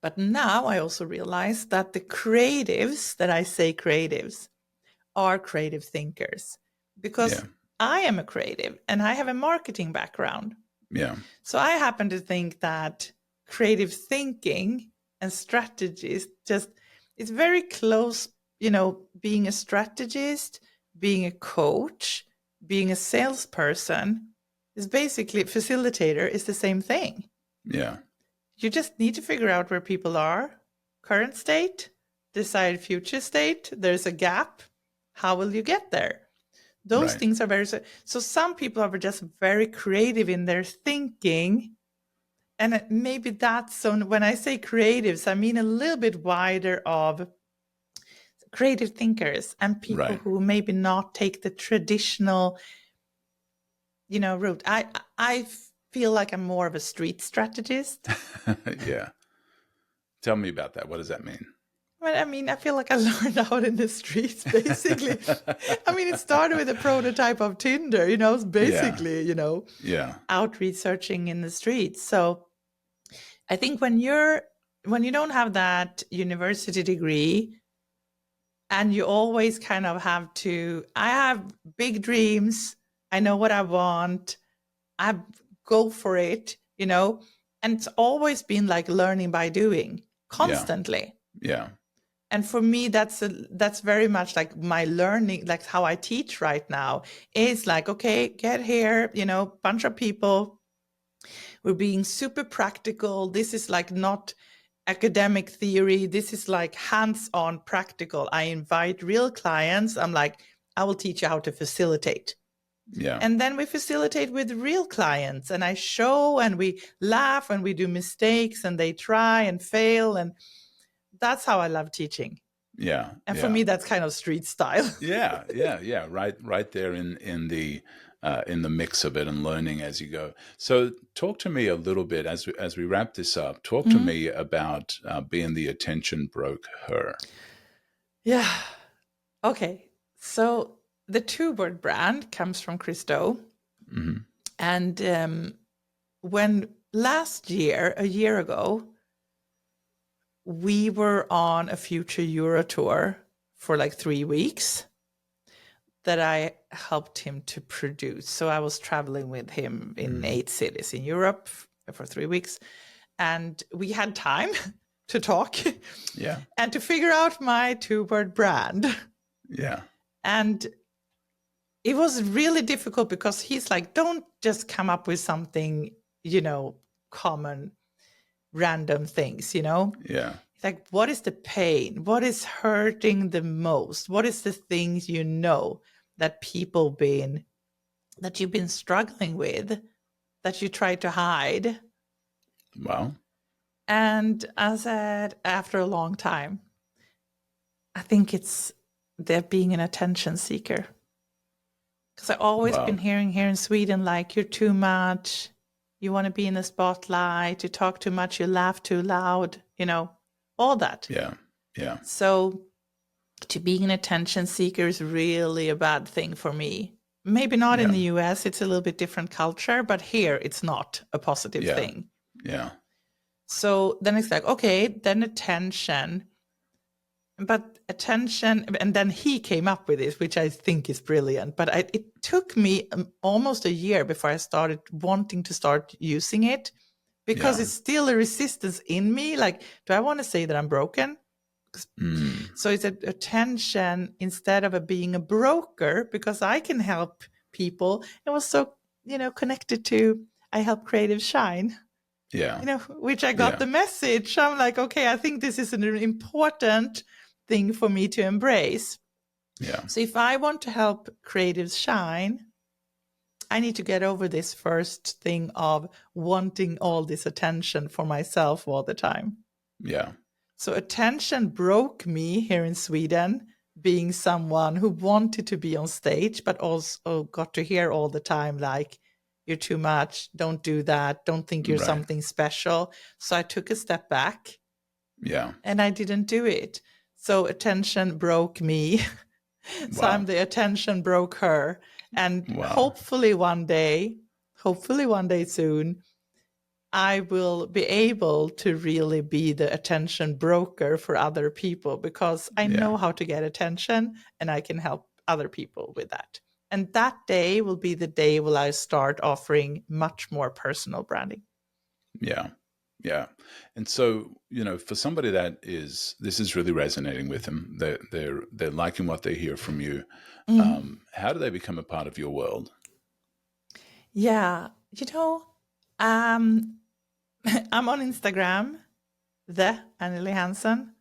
but now I also realize that the creatives that I say creatives are creative thinkers, Yeah. because I am a creative and I have a marketing background. Yeah. So I happen to think that creative thinking and strategist just, it's very close, being a strategist, being a coach, being a salesperson is basically facilitator is the same thing. Yeah. You just need to figure out where people are, current state, decide future state, there's a gap. How will you get there? Those Right. things are very, so some people are just very creative in their thinking. And maybe that's, so when I say creatives, I mean a little bit wider of creative thinkers and people Right. who maybe not take the traditional, route. I feel like I'm more of a street strategist. Yeah. Tell me about that. What does that mean? Well, I mean, I feel like I learned out in the streets, basically. I mean, it started with a prototype of Tinder, it's Yeah. basically, Yeah. out researching in the streets. So I think when you don't have that university degree, and you always kind of I have big dreams, I know what I want, I go for it. And it's always been like learning by doing Yeah. constantly. Yeah. And for me, that's very much like my learning, like how I teach right now is like, okay, get here, bunch of people, we're being super practical. This is like not academic theory. This is like hands-on practical. I invite real clients. I'm like, I will teach you how to facilitate. Yeah. And then we facilitate with real clients, and I show and we laugh and we do mistakes and they try and fail. And that's how I love teaching. Yeah. And for Yeah. me, that's kind of street style. Yeah. Yeah. Yeah. Right there in the mix of it and learning as you go. So talk to me a little bit as we wrap this up. Talk to Mhm. me about being the attention broker. Yeah. Okay. So the two-word brand comes from Christo. Hmm. And when a year ago, we were on a future Euro tour for like 3 weeks that I helped him to produce. So I was traveling with him in 8 cities in Europe for 3 weeks. And we had time to talk Yeah. and to figure out my two-word brand. Yeah. And it was really difficult because he's like, don't just come up with something, common, random things. Yeah. It's like, what is the pain? What is hurting the most? What is the things that that you've been struggling with, that you try to hide? Wow. And I said, after a long time, I think it's they're being an attention seeker. Because I've always been Wow. hearing here in Sweden, like, you're too much, you want to be in the spotlight, you talk too much, you laugh too loud, all that. Yeah. Yeah. So to being an attention seeker is really a bad thing for me. Maybe not in Yeah. the US, it's a little bit different culture, but here it's not a positive Yeah. thing. Yeah. So then it's like, okay, then attention. But attention, and then he came up with this, which I think is brilliant. But it took me almost a year before I started wanting to start using it, because Yeah. it's still a resistance in me. Like, do I want to say that I'm broken? Mm. So it's attention instead of being a broker, because I can help people. It was so, connected to, I help creatives shine, Yeah. which I got Yeah. the message. I'm like, okay, I think this is an important thing for me to embrace. Yeah. So if I want to help creatives shine, I need to get over this first thing of wanting all this attention for myself all the time. Yeah. So attention broke me here in Sweden, being someone who wanted to be on stage, but also got to hear all the time, like, you're too much, don't do that, don't think you're Right. something special. So I took a step back Yeah. and I didn't do it. So attention broke me. So Wow. I'm the attention broke her. And Wow. hopefully one day soon, I will be able to really be the attention broker for other people, because I Yeah. know how to get attention and I can help other people with that. And that day will be the day will I start offering much more personal branding. Yeah. Yeah. And so, for somebody this is really resonating with them. They're liking what they hear from you. How do they become a part of your world? Yeah, um, I'm on Instagram, the Anneli Hansson,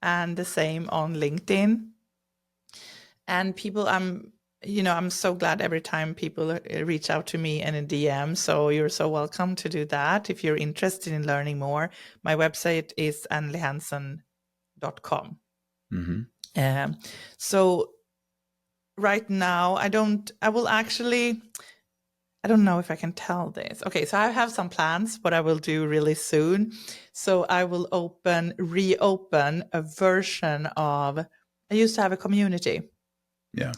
and the same on LinkedIn. And people, I'm so glad every time people reach out to me in a DM. So you're so welcome to do that if you're interested in learning more. My website is annelihansson.com. So right now, I don't know if I can tell this. Okay, so I have some plans, what I will do really soon. So I will reopen a version of, I used to have a community. Yeah.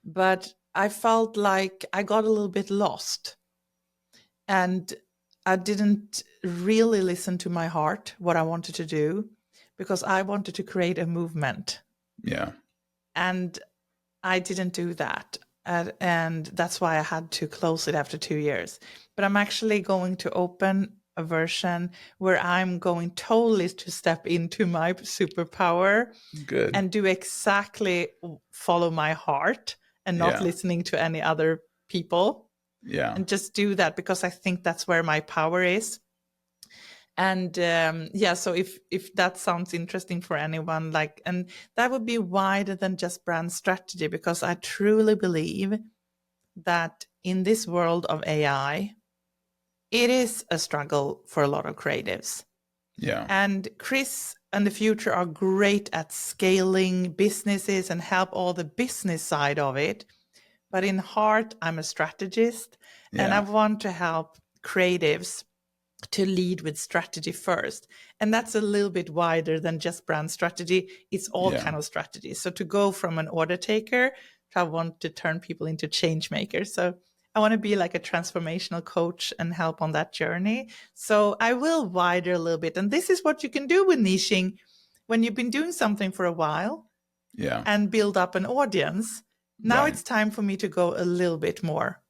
But I felt like I got a little bit lost. And I didn't really listen to my heart, what I wanted to do, because I wanted to create a movement. Yeah. And I didn't do that. And that's why I had to close it after 2 years. But I'm actually going to open a version where I'm going totally to step into my superpower. Good. And do exactly follow my heart and not Yeah. listening to any other people. Yeah. And just do that, because I think that's where my power is. And so if that sounds interesting for anyone, and that would be wider than just brand strategy, because I truly believe that in this world of AI, it is a struggle for a lot of creatives. Yeah. And Chris and the future are great at scaling businesses and help all the business side of it. But in heart, I'm a strategist, and I want to help creatives to lead with strategy first. And that's a little bit wider than just brand strategy. It's all kind of strategy. So to go from an order taker, I want to turn people into change makers. So I want to be like a transformational coach and help on that journey. So I will wider a little bit. And this is what you can do with niching when you've been doing something for a while and build up an audience. Now it's time for me to go a little bit more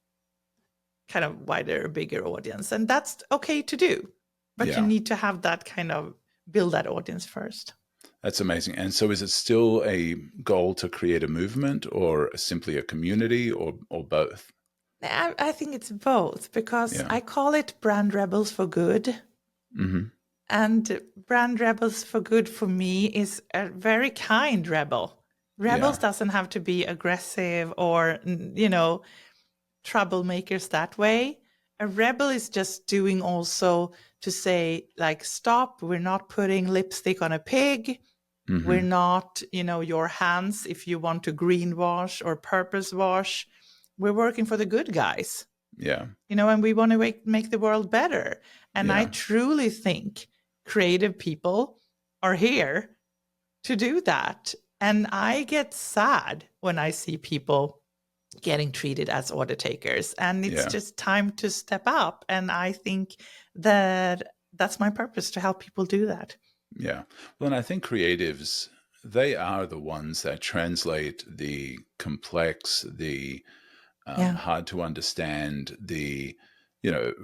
kind of wider, bigger audience. And that's okay to do. But you need to have that kind of build that audience first. That's amazing. And so is it still a goal to create a movement, or simply a community, or both? I think it's both, because I call it brand rebels for good. And brand rebels for good for me is a very kind rebel. Rebels doesn't have to be aggressive or, troublemakers that way. A rebel is just doing also to say, like, stop, we're not putting lipstick on a pig. We're not, your hands if you want to greenwash or purpose wash. We're working for the good guys. Yeah. And we want to make the world better. And I truly think creative people are here to do that. And I get sad when I see people getting treated as order takers. And it's Yeah. just time to step up. And I think that that's my purpose, to help people do that. Yeah. Well, and I think creatives, they are the ones that translate the complex, the Yeah. hard to understand, you know,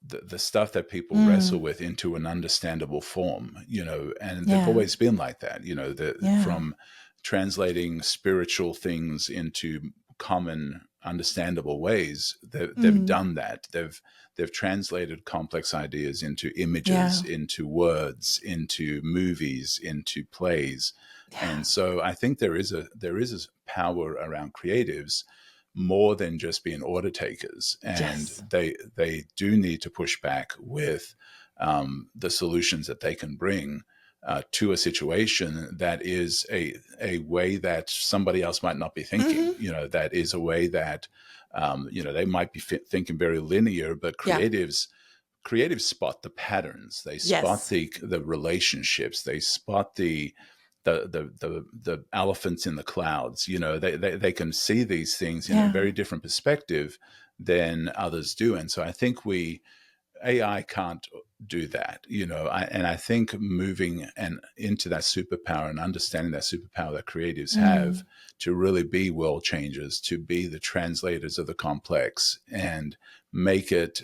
the stuff that people wrestle Mm. with into an understandable form, and they've Yeah. always been like that, Yeah. from translating spiritual things into common understandable ways. They've Mm. done that. They've translated complex ideas into images, Yeah. into words, into movies, into plays. Yeah. And so I think there is a power around creatives, more than just being order takers, and Yes. they do need to push back with the solutions that they can bring to a situation that is a way that somebody else might not be thinking. Mm-hmm. That is a way that they might be thinking very linear, but Yeah. creatives spot the patterns. They spot Yes. the relationships. They spot the elephants in the clouds. They can see these things in a Yeah. very different perspective than others do. And so I think AI can't do that, and I think moving and into that superpower and understanding that superpower that creatives have Mm. to really be world changers, to be the translators of the complex and make it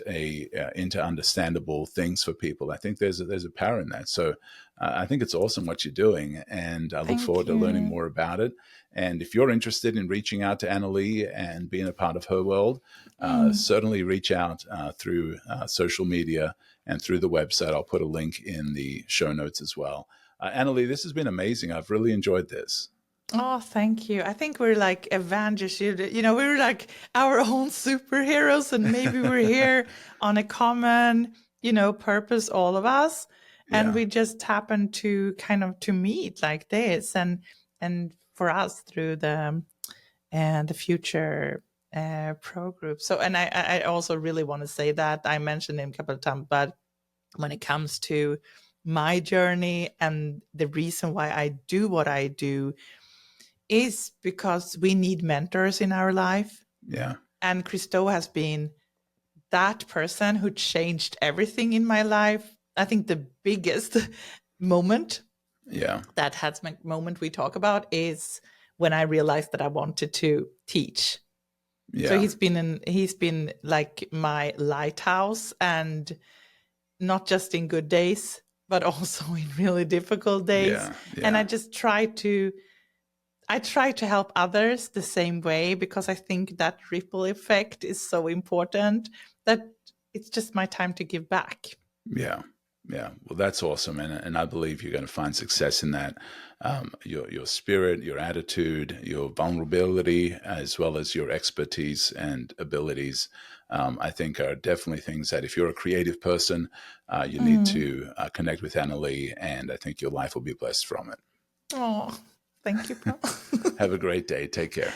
into understandable things for people. I think there's a power in that. So I think it's awesome what you're doing, and I look Thank forward to learning you. more about it. And if you're interested in reaching out to Anneli and being a part of her world, Mm. certainly reach out through social media and through the website. I'll put a link in the show notes as well. Anneli, this has been amazing. I've really enjoyed this. Oh, thank you. I think we're like Avengers. We're like our own superheroes, and maybe we're here on a common, purpose, all of us. And Yeah, we just happen to kind of to meet like this, and for us through the future pro group. So, and I also really want to say that I mentioned him a couple of times, but when it comes to my journey and the reason why I do what I do is because we need mentors in our life. yeah, And Christo has been that person who changed everything in my life. I think the biggest moment, yeah, that has my moment we talk about, is when I realized that I wanted to teach. So yeah, he's been like my lighthouse, and not just in good days, but also in really difficult days. yeah, And yeah. I try to help others the same way, because I think that ripple effect is so important, that it's just my time to give back. Yeah, yeah. Well, that's awesome, and I believe you're going to find success in that. Your spirit, your attitude, your vulnerability, as well as your expertise and abilities, I think are definitely things that if you're a creative person, you need Mm. to connect with Anneli, and I think your life will be blessed from it. Oh, thank you, Paul. Have a great day. Take care.